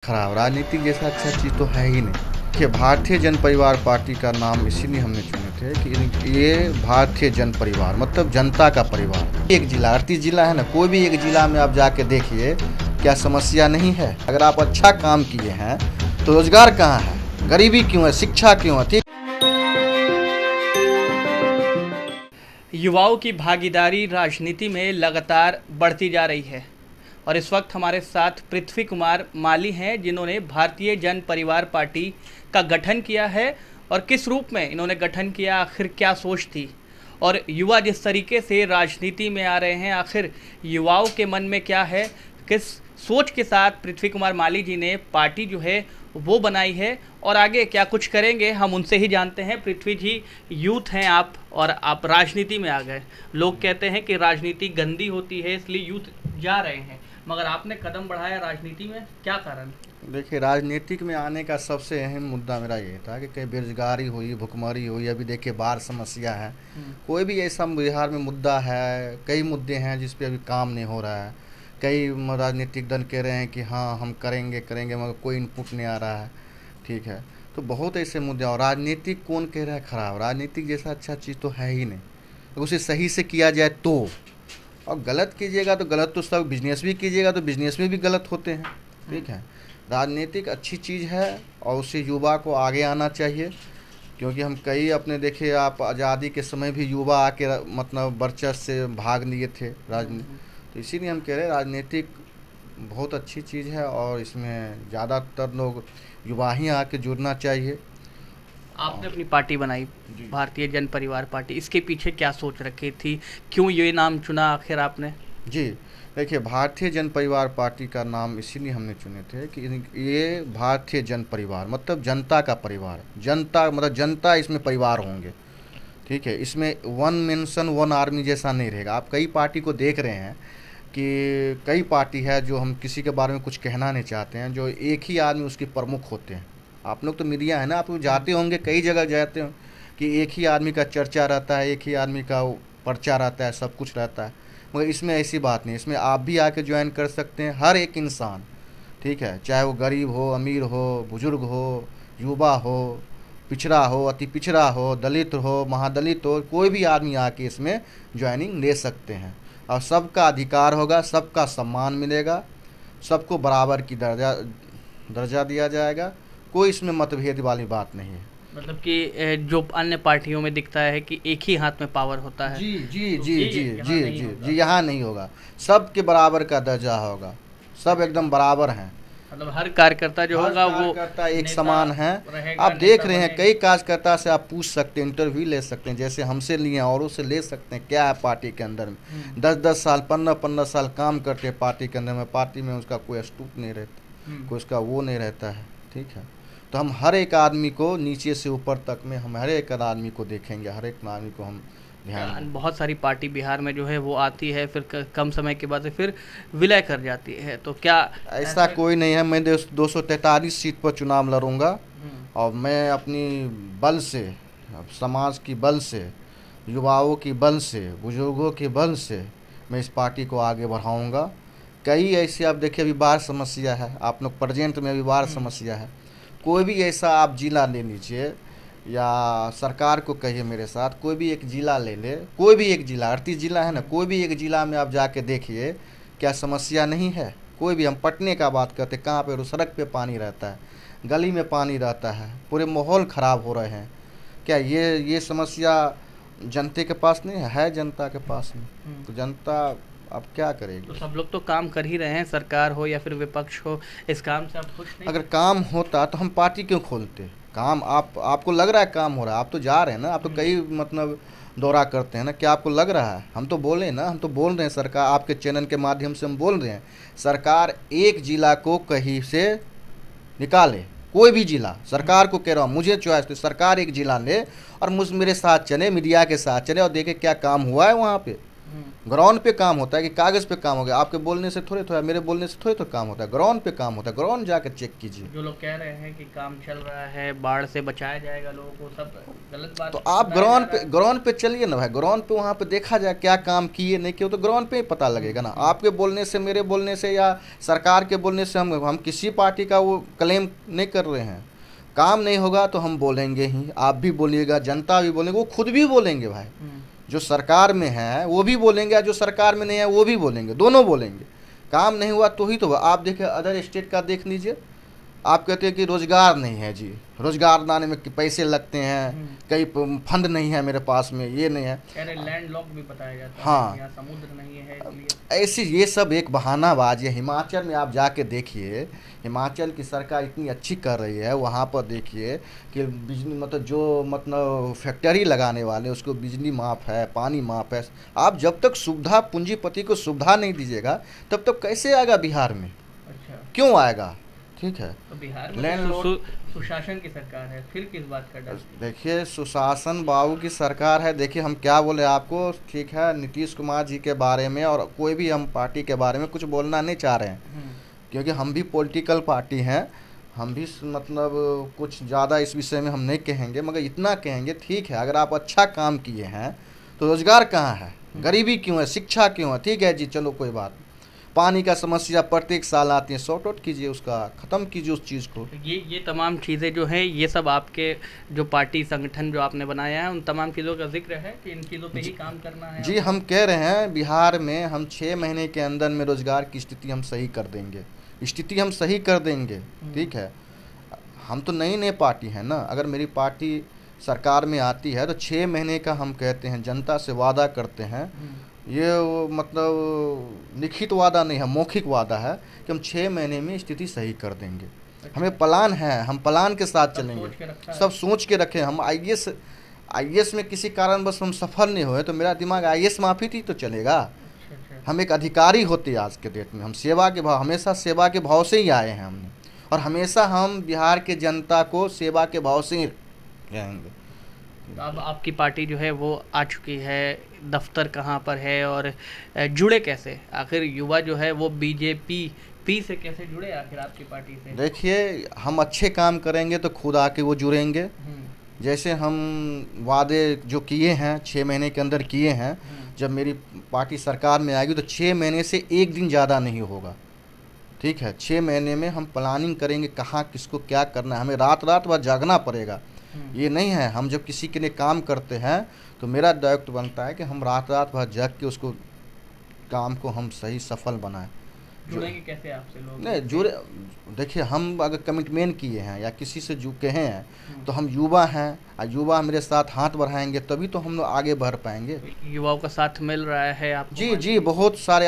खराब, राजनीतिक जैसा अच्छा चीज़ तो है ही नहीं। कि भारतीय जन परिवार पार्टी का नाम इसीलिए हमने चुने थे कि ये भारतीय जन परिवार मतलब जनता का परिवार। एक जिला 38 जिला है ना, कोई भी एक जिला में आप जाके देखिए क्या समस्या नहीं है। अगर आप अच्छा काम किए हैं तो रोजगार कहाँ है, गरीबी क्यों है, शिक्षा क्यों है, ठीक। युवाओं की भागीदारी राजनीति में लगातार बढ़ती जा रही है और इस वक्त हमारे साथ पृथ्वी कुमार माली हैं, जिन्होंने भारतीय जन परिवार पार्टी का गठन किया है। और किस रूप में इन्होंने गठन किया, आखिर क्या सोच थी, और युवा जिस तरीके से राजनीति में आ रहे हैं, आखिर युवाओं के मन में क्या है, किस सोच के साथ पृथ्वी कुमार माली जी ने पार्टी जो है वो बनाई है और आगे क्या कुछ करेंगे, हम उनसे ही जानते हैं। पृथ्वी जी, यूथ हैं आप और आप राजनीति में आ गए। लोग कहते हैं कि राजनीति गंदी होती है इसलिए यूथ जा रहे हैं, मगर आपने कदम बढ़ाया राजनीति में, क्या कारण? देखिए, राजनीतिक में आने का सबसे अहम मुद्दा मेरा ये था कि कहीं बेरोजगारी हुई, भुखमरी हुई, अभी देखिए बाढ़ समस्या है, कोई भी ऐसा बिहार में मुद्दा है, कई मुद्दे हैं जिस पे अभी काम नहीं हो रहा है। कई राजनीतिक दल कह रहे हैं कि हाँ हम करेंगे करेंगे, मगर कोई इनपुट नहीं आ रहा है, ठीक है। तो बहुत ऐसे मुद्दे, और राजनीतिक कौन कह रहा है खराब, राजनीतिक जैसा अच्छा चीज़ तो है ही नहीं। तो उसे सही से किया जाए तो, और गलत कीजिएगा तो गलत, तो सब बिजनेस भी कीजिएगा तो बिजनेस में भी गलत होते हैं, ठीक है। राजनीतिक अच्छी चीज़ है और उससे युवा को आगे आना चाहिए, क्योंकि हम कई अपने देखे, आप आज़ादी के समय भी युवा आके मतलब वर्चस्व से भाग लिए थे राजनीति। तो इसीलिए हम कह रहे हैं राजनीतिक बहुत अच्छी चीज़ है और इसमें ज़्यादातर लोग युवा ही आके जुड़ना चाहिए। आपने अपनी पार्टी बनाई भारतीय जन परिवार पार्टी, इसके पीछे क्या सोच रखी थी, क्यों ये नाम चुना आखिर आपने? जी, देखिए, भारतीय जन परिवार पार्टी का नाम इसीलिए हमने चुने थे कि ये भारतीय जन परिवार मतलब जनता का परिवार, जनता मतलब जनता इसमें परिवार होंगे, ठीक है। इसमें वन मेंशन वन आर्मी जैसा नहीं रहेगा। आप कई पार्टी को देख रहे हैं कि कई पार्टी है जो हम किसी के बारे में कुछ कहना नहीं चाहते हैं, जो एक ही आदमी उसके प्रमुख होते हैं। आप लोग तो मीडिया है ना, आप लोग जाते होंगे, कई जगह जाते हो कि एक ही आदमी का चर्चा रहता है, एक ही आदमी का पर्चा रहता है, सब कुछ रहता है। मगर इसमें ऐसी बात नहीं, इसमें आप भी आके ज्वाइन कर सकते हैं, हर एक इंसान, ठीक है, चाहे वो गरीब हो, अमीर हो, बुजुर्ग हो, युवा हो, पिछड़ा हो, अति पिछड़ा हो, दलित हो, महादलित हो, कोई भी आदमी आके इसमें ज्वाइनिंग ले सकते हैं और सबका अधिकार होगा, सबका सम्मान मिलेगा, सबको बराबर की दर्जा दिया जाएगा। कोई इसमें मतभेद वाली बात नहीं है। मतलब कि जो अन्य पार्टियों में दिखता है कि एक ही हाथ में पावर होता है, जी जी तो जी ये जी यहाँ जी नहीं जी होगा। जी, यहाँ नहीं होगा, सबके बराबर का दर्जा होगा, सब एकदम बराबर हैं। मतलब हर कार्यकर्ता जो होगा वो कार्यकर्ता एक नेता समान है। रहेगा, आप देख नेता रहे हैं बनेगा। कई कार्यकर्ता से आप पूछ सकते हैं, इंटरव्यू ले सकते हैं, जैसे हमसे लिए औरों से ले सकते हैं क्या है पार्टी के अंदर में। 10-10 साल 15-15 साल काम करते हैं पार्टी के अंदर में, पार्टी में उसका कोई अटूट नहीं रहता, कोई उसका वो नहीं रहता है, ठीक है। तो हम हर एक आदमी को नीचे से ऊपर तक में हम हर एक आदमी को देखेंगे, हर एक आदमी को हम ध्यान। बहुत सारी पार्टी बिहार में जो है वो आती है, फिर कम समय के बाद से फिर विलय कर जाती है, तो क्या ऐसा कोई नहीं है। मैं 243 सीट पर चुनाव लड़ूंगा और मैं अपनी बल से, समाज की बल से, युवाओं की बल से, बुजुर्गों के बल से मैं इस पार्टी को आगे बढ़ाऊंगा। कई ऐसे आप देखिए, अभी बाढ़ समस्या है, आप लोग प्रेजेंट में अभी बाढ़ समस्या है, कोई भी ऐसा आप जिला ले लीजिए या सरकार को कहिए मेरे साथ, कोई भी एक जिला ले ले, कोई भी एक जिला 38 जिला है ना, कोई भी एक जिला में आप जाके देखिए क्या समस्या नहीं है। कोई भी, हम पटने का बात करते, कहाँ पे सड़क पे पानी रहता है, गली में पानी रहता है, पूरे माहौल ख़राब हो रहे हैं। क्या ये समस्या जनता के पास नहीं है जनता के पास में। तो जनता अब क्या करेगी। तो सब लोग तो काम कर ही रहे हैं, सरकार हो या फिर विपक्ष हो, इस काम से आप खुश नहीं? अगर काम होता तो हम पार्टी क्यों खोलते। काम आपको लग रहा है काम हो रहा है, आप तो जा रहे हैं ना, आप तो कई मतलब दौरा करते हैं ना, क्या आपको लग रहा है। हम तो बोले ना, हम तो बोल रहे हैं, सरकार आपके चैनल के माध्यम से हम बोल रहे हैं, सरकार एक जिला को कहीं से निकाले, कोई भी जिला, सरकार को कह रहा हूँ, मुझे चॉइस तो सरकार एक जिला ले और मेरे साथ चले, मीडिया के साथ चले और देखे क्या काम हुआ है वहाँ पे। ग्राउंड पे काम होता है कि कागज़ पे काम हो गया, आपके बोलने से थोड़े थोड़ा, मेरे बोलने से थोड़े तो काम होता है, ग्राउंड पे काम होता है, ग्राउंड जाकर चेक कीजिए। जो लोग कह रहे हैं कि काम चल रहा है, बाढ़ से बचाया जाएगा लोगों को, सब गलत बात तो आप बताया जा रहा है। ग्राउंड पे चलिए ना भाई, ग्राउंड पे वहाँ पे देखा जाए क्या काम किए नहीं किए, तो ग्राउंड पे ही पता लगेगा ना। आपके बोलने से, मेरे बोलने से या सरकार के बोलने से हम किसी पार्टी का वो क्लेम नहीं कर रहे हैं। काम नहीं होगा तो हम बोलेंगे ही, आप भी बोलिएगा, जनता भी बोलेंगे, वो खुद भी बोलेंगे भाई। जो सरकार में है वो भी बोलेंगे, और जो सरकार में नहीं है वो भी बोलेंगे, दोनों बोलेंगे। काम नहीं हुआ तो ही तो हुआ। आप देखिए अदर स्टेट का देख लीजिए, आप कहते हैं कि रोज़गार नहीं है जी, रोज़गार लाने में पैसे लगते हैं, कई फंड नहीं है मेरे पास में, ये नहीं है, लैंड लॉक भी बताया जाता हाँ। है, यहाँ समुद्र नहीं है इसलिए। ऐसी ये सब एक बहानाबाजी है। हिमाचल में आप जाके देखिए, हिमाचल की सरकार इतनी अच्छी कर रही है, वहाँ पर देखिए कि बिजली मतलब जो मतलब फैक्ट्री लगाने वाले उसको बिजली माफ़ है, पानी माफ़ है। आप जब तक सुविधा, पूंजीपति को सुविधा नहीं दीजिएगा तब तक कैसे आएगा बिहार में? अच्छा, क्यों आएगा? ठीक है, तो बिहार में लैंडलॉर्ड सुशासन की सरकार है, फिर किस बात का डर? देखिए सुशासन बाबू की सरकार है। देखिए हम क्या बोले आपको, ठीक है, नीतीश कुमार जी के बारे में और कोई भी हम पार्टी के बारे में कुछ बोलना नहीं चाह रहे हैं, क्योंकि हम भी पॉलिटिकल पार्टी हैं, हम भी मतलब कुछ ज़्यादा इस विषय में हम नहीं कहेंगे, मगर इतना कहेंगे ठीक है, अगर आप अच्छा काम किए हैं तो रोज़गार कहाँ है, गरीबी क्यों है, शिक्षा क्यों है? ठीक है जी, चलो कोई बात। पानी का समस्या प्रत्येक साल आती है, सॉर्ट आउट कीजिए, उसका ख़त्म कीजिए उस चीज़ को। ये तमाम चीज़ें जो हैं, ये सब आपके जो पार्टी संगठन जो आपने बनाया है उन तमाम चीज़ों का जिक्र है कि इन चीज़ों पे ही काम करना है? जी, हम कह रहे हैं बिहार में हम 6 महीने के अंदर में रोज़गार की स्थिति हम सही कर देंगे, स्थिति हम सही कर देंगे। ठीक है, हम तो नई नई पार्टी हैं ना, अगर मेरी पार्टी सरकार में आती है तो 6 महीने का हम कहते हैं, जनता से वादा करते हैं। ये मतलब लिखित वादा नहीं है, मौखिक वादा है कि हम 6 महीने में स्थिति सही कर देंगे। हमें प्लान है, हम प्लान के साथ चलेंगे, सब सोच के रखें। हम आईएएस में किसी कारणवश हम सफल नहीं हुए तो मेरा दिमाग आईएएस माफी थी तो चलेगा। हम एक अधिकारी होते आज के डेट में, हम सेवा के भाव, हमेशा सेवा के भाव से ही आए हैं हमने, और हमेशा हम बिहार के जनता को सेवा के भाव से ही रहेंगे। अब आपकी पार्टी जो है वो आ चुकी है, दफ्तर कहाँ पर है और जुड़े कैसे? आखिर युवा जो है वो बीजेपी से कैसे जुड़े आखिर आपकी पार्टी से? देखिए हम अच्छे काम करेंगे तो खुद आके वो जुड़ेंगे। जैसे हम वादे जो किए हैं 6 महीने के अंदर किए हैं, जब मेरी पार्टी सरकार में आएगी तो 6 महीने से एक दिन ज़्यादा नहीं होगा। ठीक है, 6 महीने में हम प्लानिंग करेंगे कहाँ किसको क्या करना है। हमें रात भर जागना पड़ेगा। ये नहीं है, हम जब किसी के लिए काम करते हैं तो मेरा दायित्व बनता है कि हम रात भर जाग के उसको काम को हम सही सफल बनाएं। जुड़ेंगे कैसे आपसे लोग? नहीं जुड़े, देखिए हम अगर कमिटमेंट किए हैं या किसी से जुड़ के हैं तो हम युवा हैं, और युवा मेरे साथ हाथ बढ़ाएंगे तभी तो हम लोग आगे बढ़ पाएंगे। युवाओं का साथ मिल रहा है आपको? जी, बहुत सारे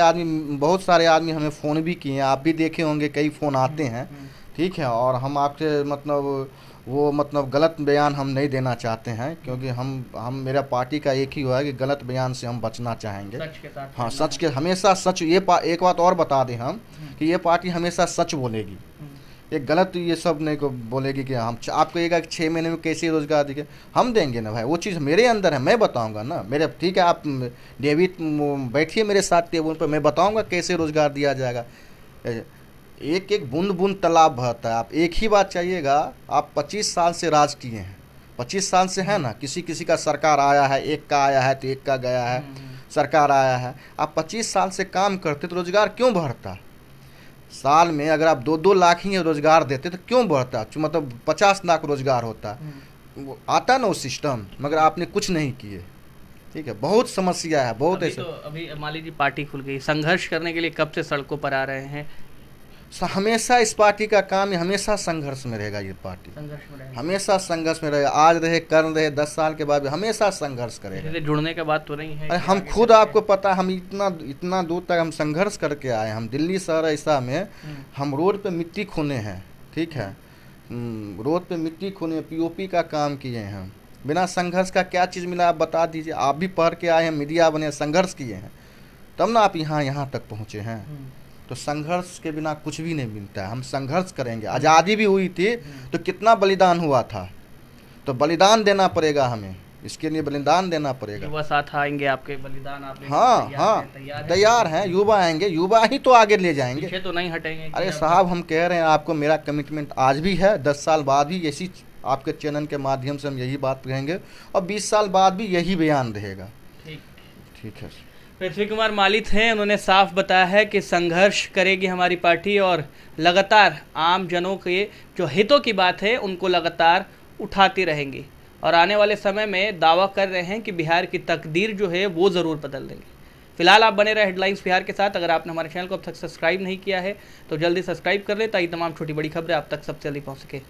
आदमी हमें फ़ोन भी किए हैं, आप भी देखे होंगे, कई फ़ोन आते हैं। ठीक है, और हम आपसे मतलब गलत बयान हम नहीं देना चाहते हैं, क्योंकि हम मेरा पार्टी का एक ही हुआ है कि गलत बयान से हम बचना चाहेंगे। सच के साथ, हाँ, सच के हमेशा सच। एक बात और बता दें हम कि ये पार्टी हमेशा सच बोलेगी, एक गलत ये सब नहीं को बोलेगी कि हम आपको एक 6 महीने में कैसे रोज़गार देंगे। हम देंगे ना भाई, वो चीज़ मेरे अंदर है, मैं बताऊंगा ना। मेरे ठीक है, आप डेविड बैठिए मेरे साथ टेबल पर, मैं बताऊंगा कैसे रोज़गार दिया जाएगा। एक एक बूंद बूंद तालाब भरता है। आप एक ही बात चाहिएगा, आप 25 साल से राज किए हैं, 25 साल से है ना, किसी का सरकार आया है, एक का आया है तो एक का गया है, सरकार आया है। आप 25 साल से काम करते तो रोज़गार क्यों बढ़ता? साल में अगर आप 2-2 लाख ही रोज़गार देते तो क्यों बढ़ता? मतलब 50 लाख रोज़गार होता, वो आता ना वो सिस्टम, मगर आपने कुछ नहीं किए। ठीक है, बहुत समस्या है, बहुत ऐसे। तो अभी मान लीजिए पार्टी खुल गई, संघर्ष करने के लिए कब से सड़कों पर आ रहे हैं? हमेशा इस पार्टी का काम है, हमेशा संघर्ष में रहेगा ये पार्टी, संघर्ष में रहेगा, हमेशा संघर्ष में रहेगा। आज रहे, कल रहे, 10 साल के बाद भी हमेशा संघर्ष करेगा। जुड़ने का बात तो नहीं है? हम खुद, आपको पता, हम इतना दूर तक हम संघर्ष करके आए। हम दिल्ली शहर ऐसा में हम रोड पे मिट्टी खूने हैं। ठीक है, रोड पे मिट्टी खूने, पीओपी का काम किए हैं। बिना संघर्ष का क्या चीज़ मिला आप बता दीजिए। आप भी पढ़ के आए हैं, मीडिया बने, संघर्ष किए हैं, तब ना आप यहाँ तक पहुँचे हैं। तो संघर्ष के बिना कुछ भी नहीं मिलता है। हम संघर्ष करेंगे। आज़ादी भी हुई थी तो कितना बलिदान हुआ था, तो बलिदान देना पड़ेगा हमें। इसके लिए बलिदान देना पड़ेगा। युवा साथ आएंगे आपके, बलिदान आप हाँ हाँ, तैयार हैं, युवा आएंगे, युवा ही तो आगे ले जाएंगे, पीछे तो नहीं हटेंगे। अरे साहब हम कह रहे हैं आपको, मेरा कमिटमेंट आज भी है, 10 साल बाद भी इसी आपके चैनल के माध्यम से हम यही बात कहेंगे और 20 साल बाद भी यही बयान रहेगा। ठीक है। पृथ्वी कुमार माली थे, उन्होंने साफ बताया है कि संघर्ष करेगी हमारी पार्टी और लगातार आम जनों के जो हितों की बात है उनको लगातार उठाती रहेंगी और आने वाले समय में दावा कर रहे हैं कि बिहार की तकदीर जो है वो ज़रूर बदल देंगे। फिलहाल आप बने रहे हेडलाइंस बिहार के साथ। अगर आपने हमारे चैनल को अब तक सब्सक्राइब नहीं किया है तो जल्दी सब्सक्राइब कर ले ताकि तमाम छोटी बड़ी खबरें आप तक सबसे जल्दी पहुँच सके।